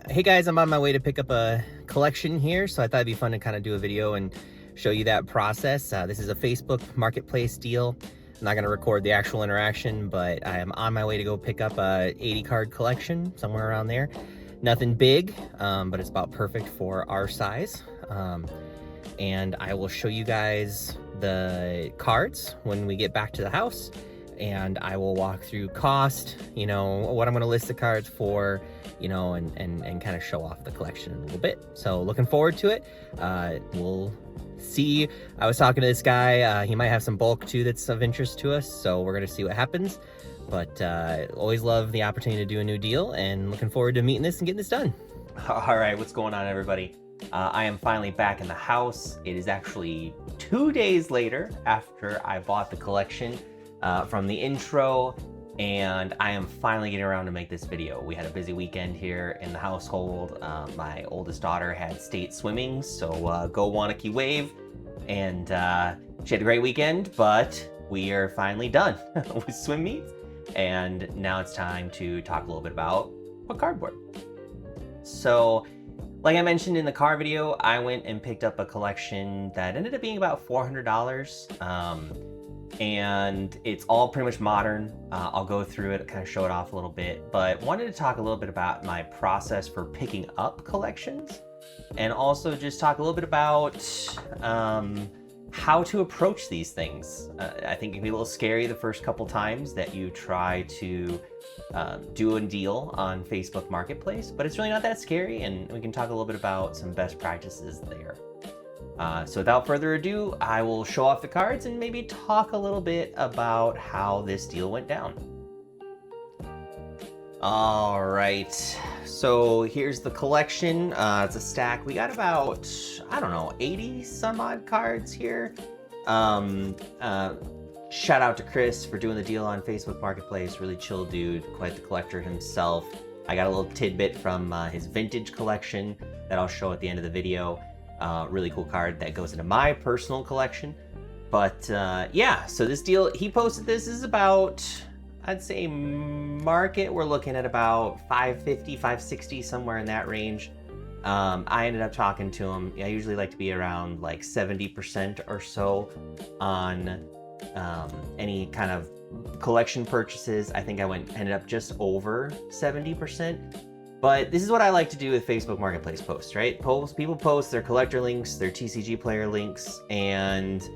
Hey guys, I'm on my way to pick up a collection here, so I thought it'd be fun to kind of do a video and show you that process. This is a Facebook Marketplace deal. I'm not going to record the actual interaction, but I am on my way to go pick up a 80 card collection, somewhere around there. Nothing big, but it's about perfect for our size. And I will show you guys the cards when we get back to the house, and I will walk through cost, what I'm going to list the cards for, and kind of show off the collection a little bit. So looking forward to it. We'll see. I was talking to this guy. He might have some bulk too that's of interest to us, so we're going to see what happens. But always love the opportunity to do a new deal, and looking forward to meeting this and getting this done. All right, what's going on, everybody? I am finally back in the house. It is actually 2 days later after I bought the collection from the intro, and I am finally getting around to make this video. We had a busy weekend here in the household. My oldest daughter had state swimming, so go Wanakee Wave, and she had a great weekend, but we are finally done with swim meets, and now it's time to talk a little bit about what cardboard. So, like I mentioned in the car video, I went and picked up a collection that ended up being about $400. And it's all pretty much modern. I'll go through it, kind of show it off a little bit, but wanted to talk a little bit about my process for picking up collections, and also just talk a little bit about how to approach these things. I think it can be a little scary the first couple times that you try to do a deal on Facebook Marketplace, but it's really not that scary, and we can talk a little bit about some best practices there. So without further ado, I will show off the cards and maybe talk a little bit about how this deal went down. All right, so here's the collection. It's a stack. We got about, 80 some odd cards here. Shout out to Chris for doing the deal on Facebook Marketplace. Really chill dude, quite the collector himself. I got a little tidbit from his vintage collection that I'll show at the end of the video. Really cool card that goes into my personal collection. But yeah, so this deal, he posted this is about, I'd say market, we're looking at about $550, $560, somewhere in that range. I ended up talking to him. I usually like to be around like 70% or so on any kind of collection purchases. I think I ended up just over 70%. But this is what I like to do with Facebook Marketplace posts, right? People post their collector links, their TCG player links, and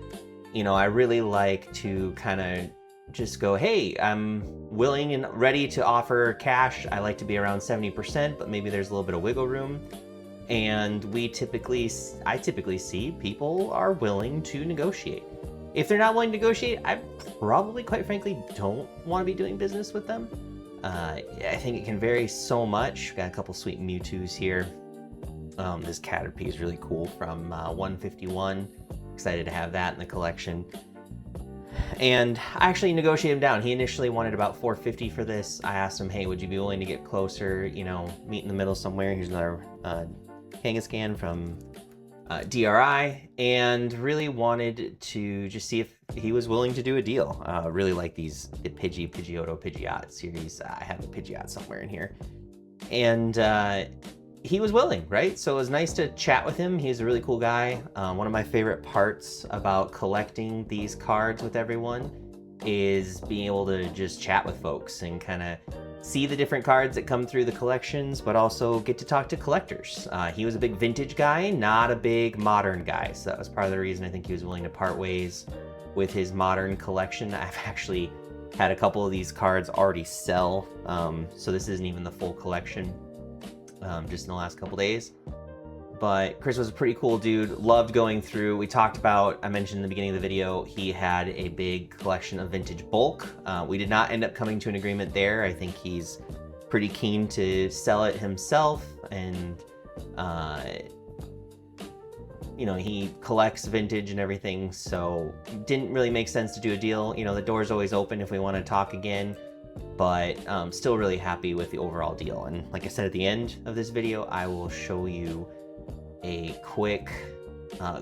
I really like to kind of just go, hey, I'm willing and ready to offer cash. I like to be around 70%, but maybe there's a little bit of wiggle room. And I typically see people are willing to negotiate. If they're not willing to negotiate, I probably, quite frankly, don't want to be doing business with them. I think it can vary so much. Got a couple sweet Mewtwo's here. This Caterpie is really cool from 151. Excited to have that in the collection. And I actually negotiated him down. He initially wanted about $450 for this. I asked him, hey, would you be willing to get closer, meet in the middle somewhere? Here's another Kangaskhan from DRI, and really wanted to just see if he was willing to do a deal. Really like the Pidgeotto, Pidgeot series. I have a Pidgeot somewhere in here. And he was willing, right? So it was nice to chat with him. He's a really cool guy. One of my favorite parts about collecting these cards with everyone is being able to just chat with folks and kind of see the different cards that come through the collections, but also get to talk to collectors. He was a big vintage guy, not a big modern guy. So that was part of the reason I think he was willing to part ways with his modern collection. I've actually had a couple of these cards already sell. So this isn't even the full collection, just in the last couple days. But Chris was a pretty cool dude, loved going through. We talked about, I mentioned in the beginning of the video, he had a big collection of vintage bulk. We did not end up coming to an agreement there. I think he's pretty keen to sell it himself, and he collects vintage and everything, so it didn't really make sense to do a deal. The door's always open if we want to talk again, but still really happy with the overall deal. And like I said at the end of this video, I will show you a quick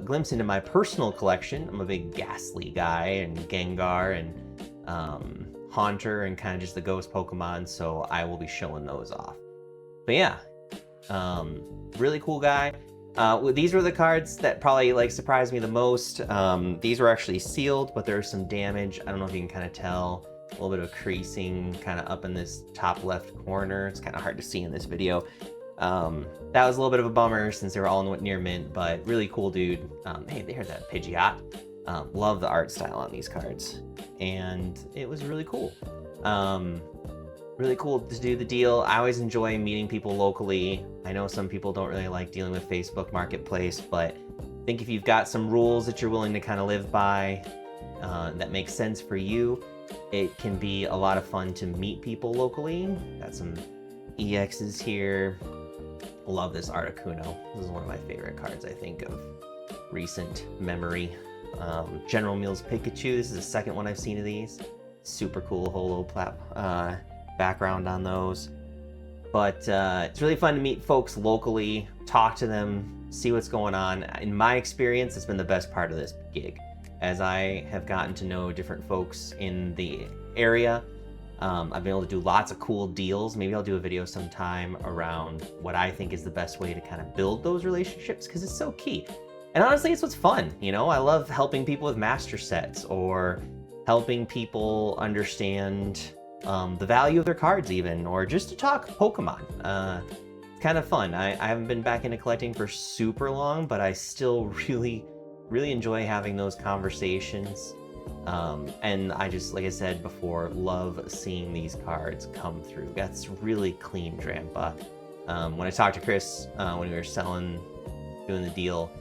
glimpse into my personal collection. I'm a big Ghastly guy, and Gengar, and Haunter, and kind of just the ghost Pokemon, so I will be showing those off. But yeah, Really cool guy. These were the cards that probably like surprised me the most. These were actually sealed, but there's some damage. I don't know if you can kind of tell. A little bit of creasing kind of up in this top left corner. It's kind of hard to see in this video. That was a little bit of a bummer since they were all near mint, but really cool dude. Hey, there's that Pidgeot. Love the art style on these cards, and it was really cool. Really cool to do the deal. I always enjoy meeting people locally. I know some people don't really like dealing with Facebook Marketplace, but I think if you've got some rules that you're willing to kind of live by, that makes sense for you, it can be a lot of fun to meet people locally. Got some EXs here. Love this Articuno. This is one of my favorite cards, I think, of recent memory. General Mills Pikachu. This is the second one I've seen of these. Super cool holo background on those. But it's really fun to meet folks locally, talk to them, see what's going on. In my experience, it's been the best part of this gig, as I have gotten to know different folks in the area. I've been able to do lots of cool deals. Maybe I'll do a video sometime around what I think is the best way to kind of build those relationships, because it's so key. And honestly, it's what's fun. You know, I love helping people with master sets, or helping people understand the value of their cards even, or just to talk Pokemon. It's kind of fun. I haven't been back into collecting for super long, but I still really enjoy having those conversations. And I just, like I said before, love seeing these cards come through. That's really clean Drampa. When I talked to Chris, when we were doing the deal,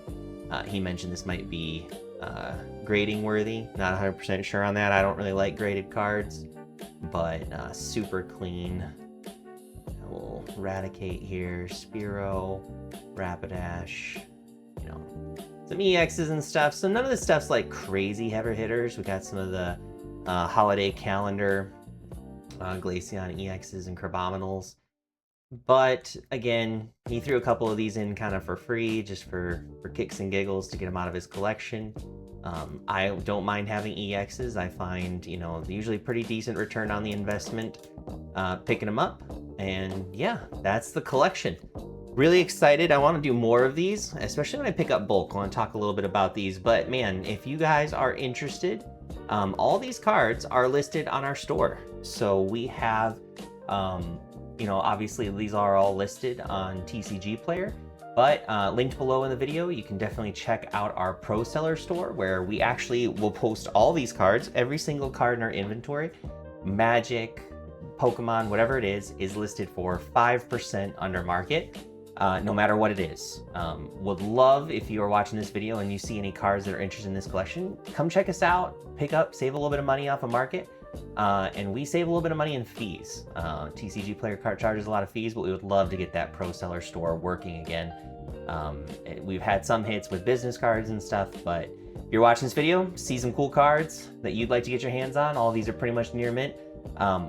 he mentioned this might be grading worthy. Not 100% sure on that. I don't really like graded cards, but super clean. We'll Raticate here, Spearow, Rapidash, you know, some EXs and stuff. So none of this stuff's like crazy heavy hitters. We got some of the holiday calendar Glaceon EXs and Crabominals. But again, he threw a couple of these in kind of for free, just for kicks and giggles, to get them out of his collection. I don't mind having EXs. I find, you know, usually pretty decent return on the investment picking them up. And yeah, that's the collection. Really excited. I want to do more of these, especially when I pick up bulk. I want to talk a little bit about these. But man, if you guys are interested, all these cards are listed on our store. So we have, you know, obviously these are all listed on TCG Player, but linked below in the video, you can definitely check out our Pro Seller store, where we actually will post all these cards. Every single card in our inventory, Magic, Pokemon, whatever it is listed for 5% under market, no matter what it is. Would love, if you are watching this video and you see any cards that are interested in this collection, come check us out, pick up, save a little bit of money off of market. And we save a little bit of money in fees. TCG Player card charges a lot of fees, but we would love to get that Pro Seller store working again. We've had some hits with business cards and stuff, but if you're watching this video, see some cool cards that you'd like to get your hands on. All of these are pretty much near mint.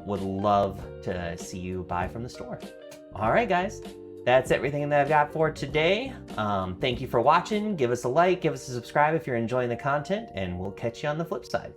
Would love to see you buy from the store. All right, guys, that's everything that I've got for today. Thank you for watching. Give us a like, give us a subscribe if you're enjoying the content, and we'll catch you on the flip side.